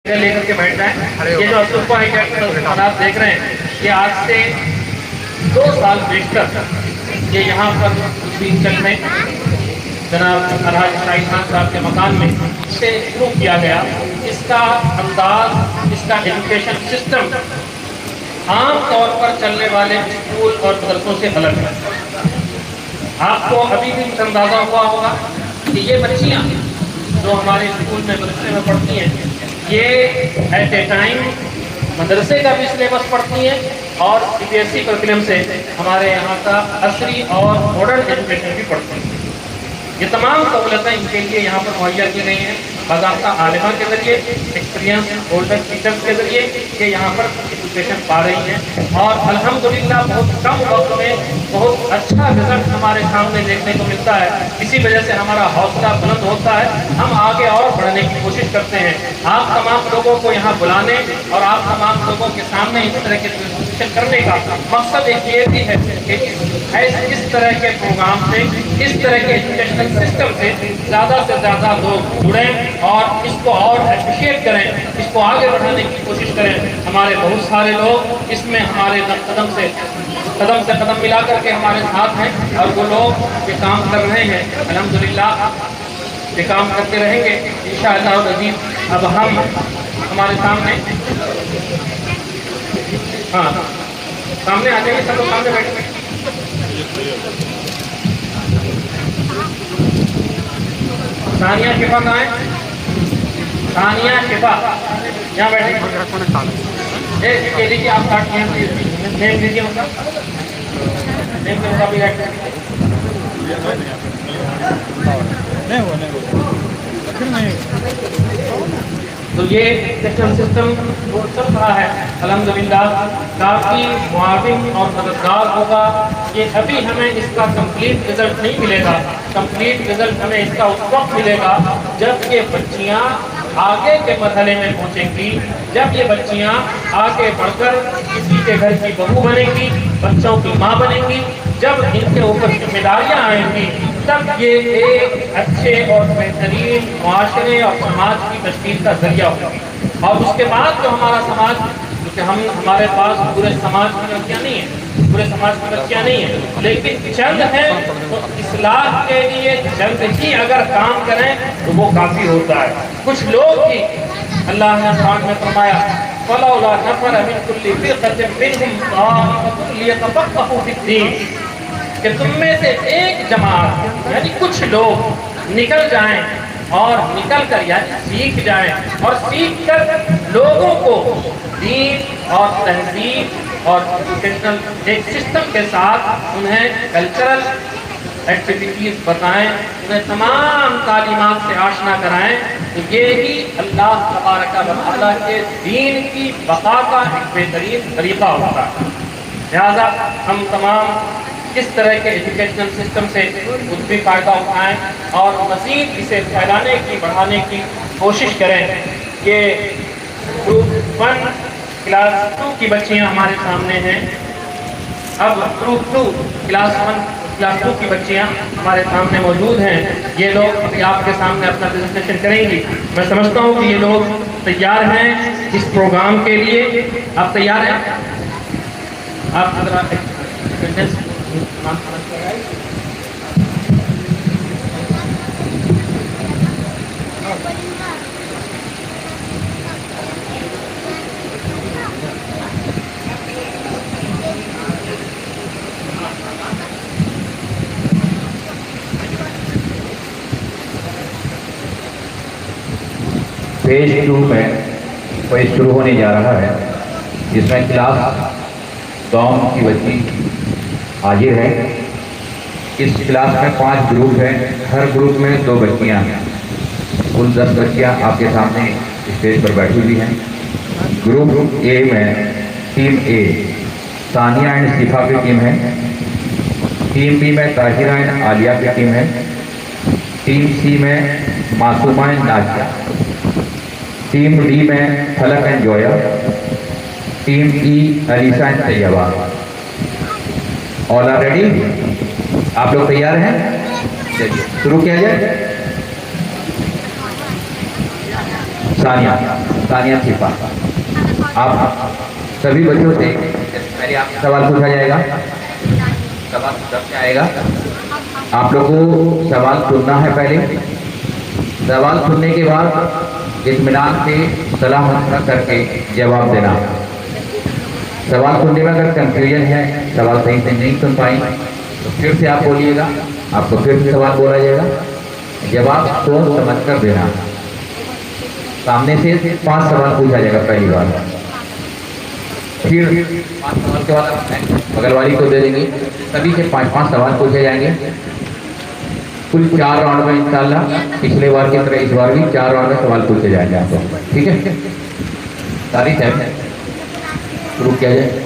लेकर के बैठ जाए। ये जो अस्तूपा हालात देख रहे हैं, ये आज से 2 साल बेशतर ये यहाँ पर चल में जनाब अलहाज शाहिद खान साहब के मकान में इसे शुरू किया गया। इसका अंदाज, इसका एजुकेशन सिस्टम आम तौर पर चलने वाले स्कूल और मदरसों से अलग है। आपको अभी भी अंदाजा हुआ होगा कि ये बच्चियाँ जो हमारे स्कूल में मदरसे में पढ़ती हैं, ये एट ए टाइम मदरसे का भी सिलेबस पढ़ती हैं और CBSE करिकुलम से हमारे यहाँ का असरी और मॉडर्न एजुकेशन भी पढ़ती हैं। ये तमाम सहूलतें इनके लिए यहाँ पर मुहैया की गई हैं बाज़ाब्ता आलिमा के ज़रिए, एक्सपीरियंस होल्डर टीचर्स के ज़रिए ये यहाँ पर एजुकेशन पा रही हैं और अल्हम्दुलिल्लाह बहुत कम वक्त में बहुत अच्छा रिजल्ट हमारे सामने देखने को मिलता है। इसी वजह से हमारा हौसला बुलंद होता है, हम आगे और बढ़ने की कोशिश करते हैं। आप तमाम लोगों को यहाँ बुलाने और आप तमाम लोगों के सामने इस तरह के प्रेजेंटेशन करने का मकसद एक ये भी है कि इस तरह के प्रोग्राम से, इस तरह के एजुकेशनल सिस्टम से ज़्यादा से ज़्यादा लोग जुड़ें और इसको और अप्रिशिएट करें, इसको आगे बढ़ाने की कोशिश करें। हमारे बहुत सारे लोग इसमें हमारे कदम से कदम मिला करके हमारे साथ हैं और वो लोग ये काम कर रहे हैं। अल्हम्दुलिल्लाह ये काम करते रहेंगे इंशाअल्लाह अज़ीज़। अब हम हमारे सामने सामने आ जाइए, सब लोग सामने बैठे। सानिया शिफा कहाँ है? सानिया शिफा यहाँ बैठे। ये लीजिए आप काट के नेम लीजिए, उनका नेम के मुताबिक तो ये एजुकेशन सिस्टम वो चल रहा है अल्हम्दुलिल्लाह, काफ़ी मुआविन और मददगार होगा। ये अभी हमें इसका कंप्लीट रिजल्ट नहीं मिलेगा, कंप्लीट रिजल्ट हमें इसका उस वक्त मिलेगा जब ये बच्चियाँ आगे के मरहले में पहुँचेंगी, जब ये बच्चियाँ आगे बढ़कर किसी के घर की बहू बनेंगी, बच्चों की माँ बनेंगी, जब इनके ऊपर जिम्मेदारियाँ आएंगी, तब ये एक अच्छे और बेहतरीन माशरे और समाज की तश्कील का जरिया होगा। और उसके बाद जो हमारा समाज, क्योंकि हमारे पास पूरे समाज की लड़कियाँ नहीं है, पूरे समाज की बच्चियाँ नहीं है, लेकिन चंद है तो इस्लाह के लिए चंद ही अगर काम करें तो वो काफ़ी होता है। कुछ लोग ही अल्लाह ने कुरान में फरमाया फलौला नफर मिन कुल्ली फ़िरक़तिन मिनहुम ताइफ़तुन लियतफ़क़्क़हू फ़िद्दीन, कि तुम में से एक जमात यानी कुछ लोग निकल जाएं और निकल कर यानी सीख जाएं और सीख कर लोगों को दीन और तहजीब और एजुकेशनल एक सिस्टम के साथ उन्हें कल्चरल एक्टिविटीज़ बताएं, उन्हें तमाम तालीमात से आशना कराएं। तो ये ही अल्लाह तबारक व तआला के दीन की बक़ा का एक बेहतरीन तरीक़ा होता है। लिहाजा हम तमाम इस तरह के एजुकेशनल सिस्टम से खुद भी फ़ायदा उठाएं और मज़ीद इसे फैलाने की, बढ़ाने की कोशिश करें। ये ग्रुप 1 क्लास 2 की बच्चियां हमारे सामने हैं। अब ग्रुप 2 क्लास 2 की बच्चियां हमारे सामने मौजूद हैं। ये लोग अभी आपके सामने अपना प्रेजेंटेशन करेंगी। मैं समझता हूँ कि ये लोग तैयार हैं इस प्रोग्राम के लिए। आप तैयार हैं? आप फेज 2 में कोई शुरू होने जा रहा है, जिसमें क्लास गाँव की बच्ची हाजिर है। इस क्लास में 5 ग्रुप हैं, हर ग्रुप में 2 बच्चियाँ हैं। कुल 10 बच्चियाँ आपके सामने स्टेज पर बैठी हुई हैं। ग्रुप ए में टीम ए सानिया एंड शिफा की टीम है। टीम बी में ताहिरा एंड आलिया की टीम है। टीम सी में Masooma and Nazia. Team D में Falak and Zoya. Team E Alisa and Taiba. All are ready? आप लोग तैयार हैं? चलिए शुरू किया जाए। सानिया। सानिया छिपा। आप सभी बच्चों से पहले आप सवाल पूछा जाएगा, सवाल सबसे आएगा। आप लोग को सवाल सुनना है, पहले सवाल सुनने के बाद इत्मीनान से सलाह मशवरा करके जवाब देना। सवाल सुनने में अगर कंफ्यूजन है, सवाल सही से नहीं सुन पाई तो फिर से आप बोलिएगा, आपको फिर से सवाल बोला जाएगा, जवाब सोच समझ कर देना। सामने से 5 सवाल पूछा जाएगा पहली बार, फिर 5 सवाल के बाद बगल वाली को दे देंगे, सभी से 5-5 सवाल पूछे जाएंगे। कुल 4 राउंड में इंशाल्लाह पिछले बार की तरह इस बार भी 4 राउंड में सवाल पूछे जाएंगे आपको, ठीक है। तारीख है, शुरू किया जाए।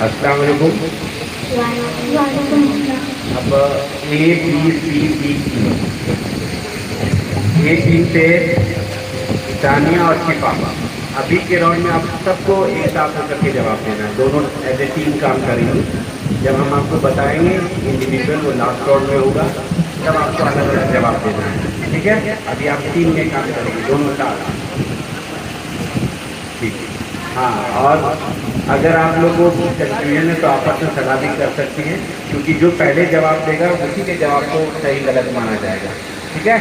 अस्सलाम वालेकुम। अब ए बी सी से सानिया और शिफा, अभी के राउंड में आप सबको एक साथ होकर के जवाब देना है, दोनों एज ए टीम काम करेंगे। जब हम आपको बताएंगे इंडिविजुअल वो लास्ट राउंड में होगा, तब आपको अलग अलग जवाब देना है, ठीक है। अभी आप टीम में काम करेंगे दोनों साथ, ठीक है। हाँ, और अगर आप लोगों को कंफ्यूजन है तो आपस में सलाह भी कर सकती हैं, क्योंकि जो पहले जवाब देगा उसी के जवाब को सही गलत माना जाएगा, ठीक है।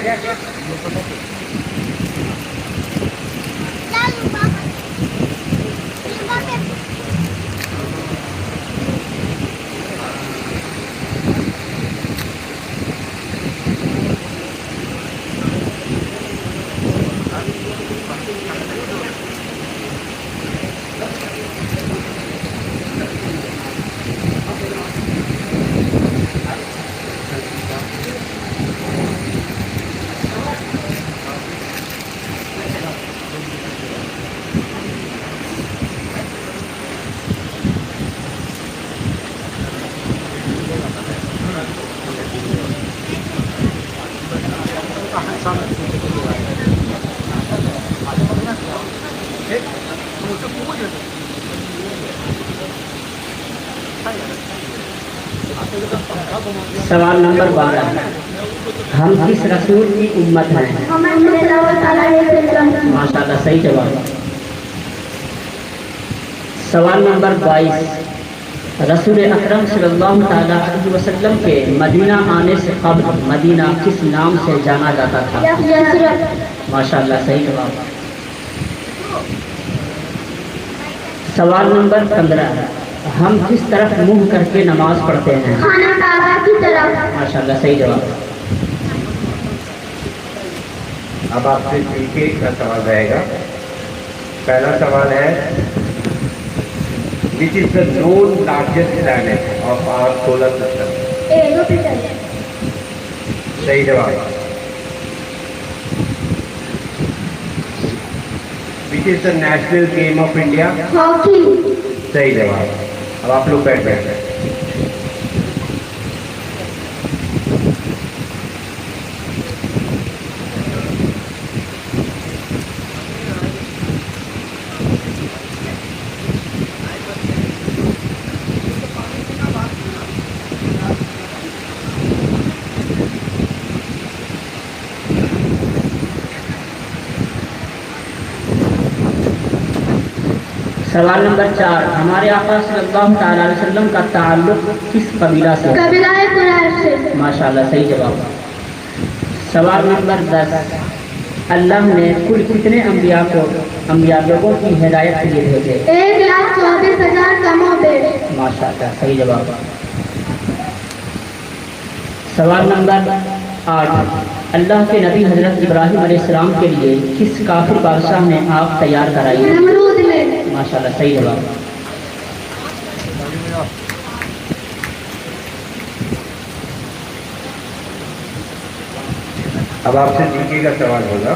सवाल नंबर 12, हम किस रसूल की उम्मत हैं? माशाल्लाह, सही जवाब। सवाल नंबर 22, रसूल अकरम सल्लल्लाहु ताला अलैहि वसल्लम के मदीना आने से कब्ल मदीना किस नाम से जाना जाता था? माशाल्लाह, सही जवाब। सवाल नंबर 15, हम किस तरफ मुंह करके नमाज पढ़ते हैं? खाना काबा की तरफ। माशाल्लाह, सही जवाब। अब आपसे जीके का सवाल रहेगा। पहला सवाल है, which is the known largest planet of our solar system? Jupiter. सही जवाब। Which is the national game of India? Hockey. सही जवाब। अब आप लोग बैठ बैठे। सवाल नंबर 4, हमारे आका सल्लल्लाहु ताला अलैहि वसल्लम का ताल्लुक किस कबीला से? कबीला कुरैश से। माशाल्लाह, सही जवाब। सवाल नंबर 10, अल्लाह ने कुल कितने अम्बिया लोगों की हिदायत के लिए भेजे? 1,24,000 कमोबेश। माशाल्लाह, सही जवाब। सवाल नंबर 8, अल्लाह के नबी हजरत इब्राहिम अलैहिस्सलाम के लिए किस काफिर बादशाह ने आग तैयार कराई? नमरूद में। माशाल्लाह, सही जवाब। अब आपसे जीके का सवाल होगा।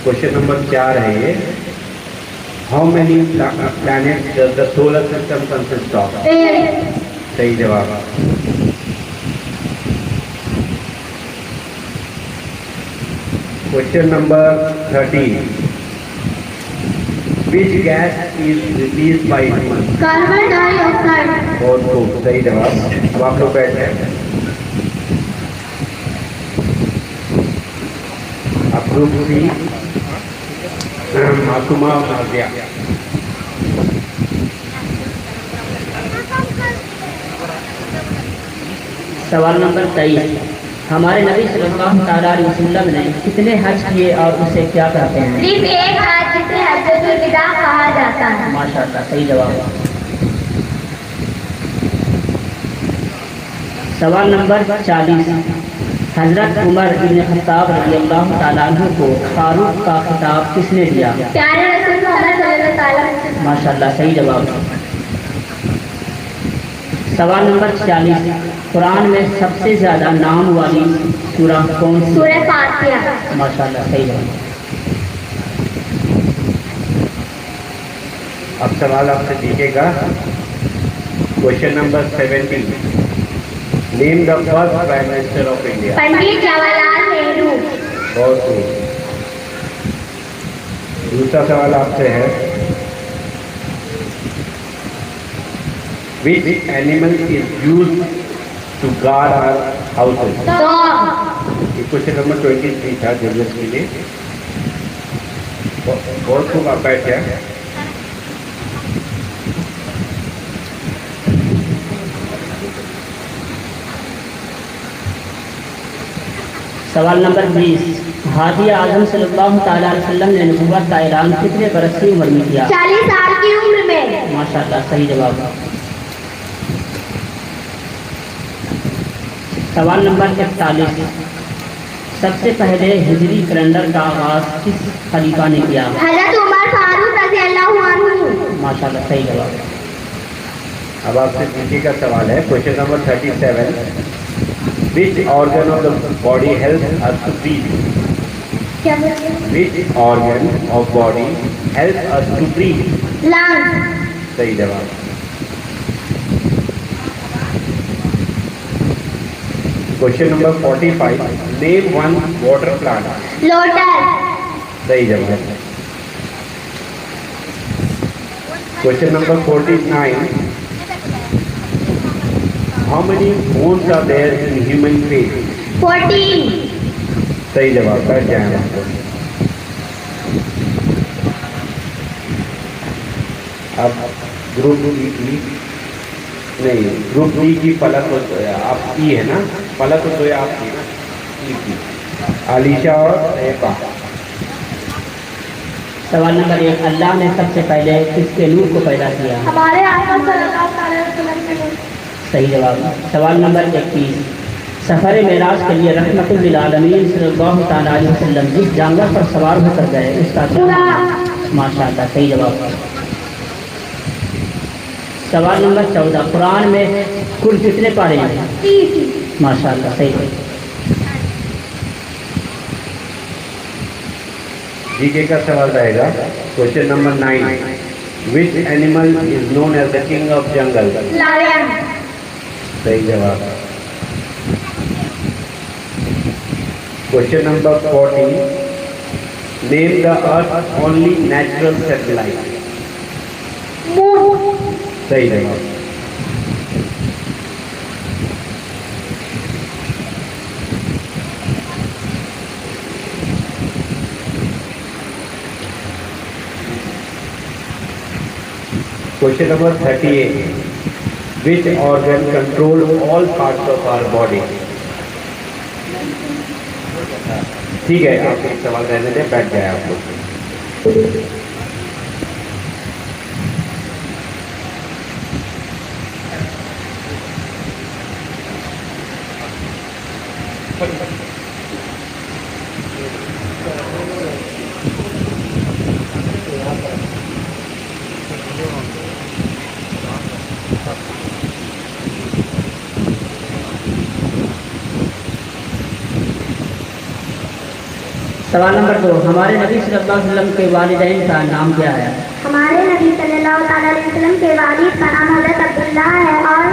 क्वेश्चन नंबर 4 है ये। How many planets does the solar system consist of? 8। सही जवाब। Question number 13। Which gas is release by human? Carbon dioxide. बहुत खूब, सही जवाब। अब आप लोग बैठ जाए। अब ग्रुप सी, मासूमा और नाज़िया। सवाल नंबर 23। हमारे नबी सल्लल्लाहु तआला अलैहि वसल्लम ने कितने हज किए और उसे क्या कहते हैं? सिर्फ एक हज, जिसे हज्जतुल विदा कहा जाता है। माशाल्लाह, सही जवाब। सवाल नंबर 40। हजरत उमर इब्न खत्ताब रज़ियल्लाहु तआला अन्हु को फारूक का खिताब किसने दिया? प्यारे रसूल मोहम्मद सल्लल्लाहु अलैहि वसल्लम। माशाल्लाह, सही जवाब। सवाल नंबर 46। कुरान में सबसे ज्यादा नाम वाली सूरह कौन सी? सूरह फातिहा। माशाल्लाह, सही जवाब। अब सवाल आपसे जीकेगा। Question number 17। Name the first prime minister of India? Pandit Jawaharlal Nehru. बहुत खूब। दूसरा सवाल आपसे है। Which animal is used to guard our houses? Dog. ये क्वेश्चन नंबर 23 था जर्नलिस्ट के लिए। बहुत खूब, आप बैठ जाए। सवाल नंबर 20। हादी आजम सल्लल्लाहु तआला अलैहि वसल्लम ने नबूवत का ऐलान कितने बरस की उम्र में किया? 40 साल की उम्र में। माशाल्लाह, सही जवाब। सवाल नंबर 41। सबसे पहले हिजरी कैलेंडर का आगाज किस खलीफा ने किया? हजरत उमर फारूक रज़ियल्लाहु अन्हु। माशाल्लाह, सही जवाब। अब आपसे जीके का सवाल है। Question number 37। Which organ of the body helps us to breathe? क्या बोलिए? Which organ of body helps us to breathe? Lungs. सही जवाब। Question number 45। Name one water plant? Lotus. सही जवाब। Question number 49। How many bones are there in human face? 14। सही जवाब। बैठ जाए आपको। अब ग्रुप डी की नहीं, ग्रुप डी की पलक आपकी है ना? पलक तो आपकी ना? ई की आलिशा और रेपा। सवाल नंबर 1। अल्लाह ने सबसे पहले किसके नूर को पैदा किया? हमारे आका सल्लल्लाहु अलैहि वसल्लम ने। सही जवाब। सवाल नंबर 21। सफ़र मेराज के लिए रहमतुल लिल आलमीन सल्लल्लाहु तआला अलैहि वसल्लम जिस जानवर पर सवार होकर गए उसका क्या नाम है? माशाल्लाह, सही जवाब। सवाल नंबर 14। कुरान में कुल कितने पारे हैं? 30। माशाल्लाह, सही जवाब। जीके का सवाल रहेगा। Question number 9। Which animal is known as the king of jungle? Lion. सही जवाब। Question number 40। Name the earth only natural satellite? Moon. सही जवाब। Question number 38. Which organ control all parts of our body? ठीक है, आप एक सवाल रहने दें, बैठ जाए आप लोग। सवाल नंबर 2, हमारे नबी सल्लल्लाहु अलैहि वसल्लम के वालिदैन का नाम क्या है? हमारे नबी सल्लल्लाहु अलैहि वसल्लम के वालिद का नाम हजरत अब्दुल्ला है और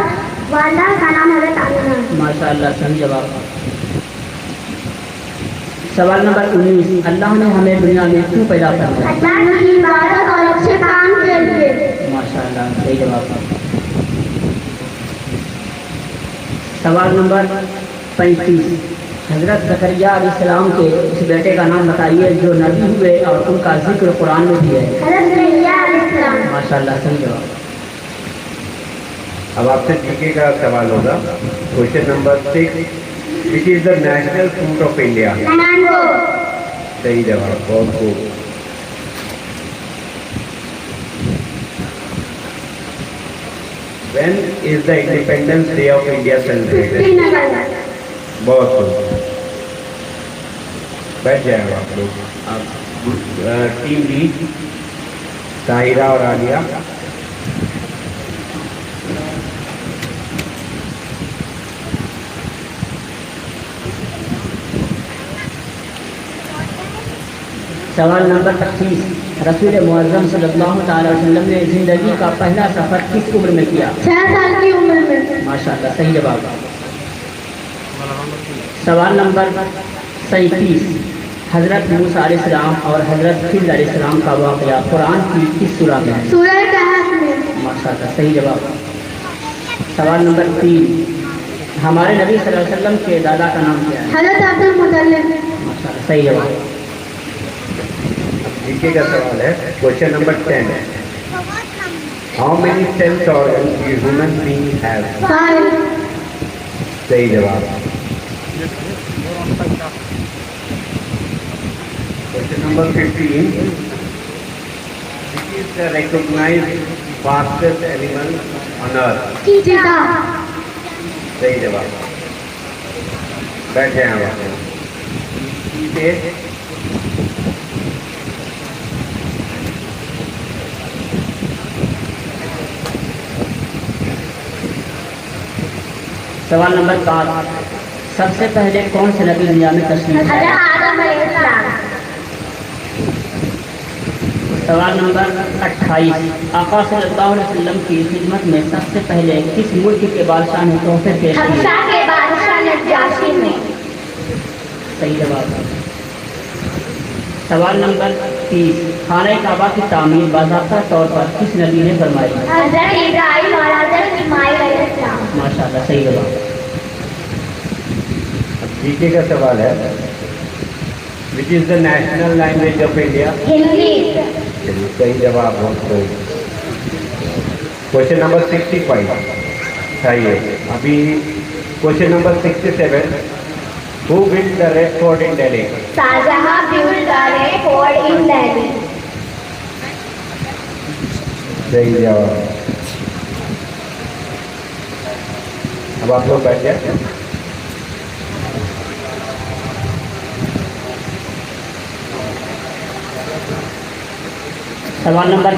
वालिदा का नाम हजरत आमिना है। माशाअल्लाह, सही जवाब। सवाल नंबर 19, अल्लाह ने हमें दुनिया में क्यों पैदा किया? अल्लाह की इबादत और अच्छे काम के लिए। माशाअल्लाह, सही जवाब। सवाल नंबर 35, हजरत ज़करिया अलैहिस्सलाम के उस बेटे का नाम बताइए जो नबी हुए और उनका जिक्र कुरान में भी है। हजरत ज़करिया अलैहिस्सलाम। माशाअल्लाह, सही जवाब। अब आपसे जीके का सवाल होगा। Question number 6, which is the national fruit of India? Mango. सही जवाब, बहुत खूब। When is the Independence Day of India celebrated? 15 अगस्त। बहुत खूब। बैठ जाएगा आप लोग। आप टीम बी, ताहिरा और आलिया। सवाल नंबर 25, रसूल मुअज़्ज़म सल्लल्लाहु अलैहि वसल्लम ने ज़िंदगी का पहला सफ़र किस उम्र में किया? 6 साल की उम्र में। माशाअल्लाह, सही जवाब। सवाल नंबर 37, हज़रत मूसा अलैहिस्सलाम और हज़रत खिज़र अलैहिस्सलाम का वाक़या कुरान की किस सूरह में है? सूरह कहफ में। माशाअल्लाह, सही जवाब। सवाल नंबर 3, हमारे नबी सल्लल्लाहु अलैहि वसल्लम के दादा का नाम क्या है? हजरत अब्दुल मुतल्लिब। माशाअल्लाह, सही जवाब। जीके का सवाल है। Question number 10, how many sense organs the human being have? 5। सही जवाब। Question number 15, which is the recognised fastest animal on earth? Cheetah. सही जवाब। बैठ जाए आप। चीते। सवाल नंबर 7, सबसे पहले कौन से नबी दुनिया में तशरीफ हजरत लाए? आदम अलैहिस्सलाम। सवाल नंबर 28, आका सल्लल्लाहु अलैहि वसल्लम की खिदमत में सबसे पहले किस मुल्क के बादशाह ने तोहफे पेश किए? हबशा के बादशाह नजाशी में। सही जवाब। सवाल नंबर 30, खाने काबा की तामीर बाज़ाब्ता तौर पर किस नबी ने फरमाई? हजरत इब्राहिम और हजरत इस्माइल अलैहिस्सलाम। माशाअल्लाह, सही जवाब। जीके का सवाल है। Which is the national language of India? Hindi. सही जवाब, बहुत खूब। क्वेश्चन नंबर 65 सही है। अभी question number 67, who build the red fort in Delhi? Shahjahan built the Red Fort in Delhi। सही जवाब। अब आप लोग बैठ जाए। सवाल नंबर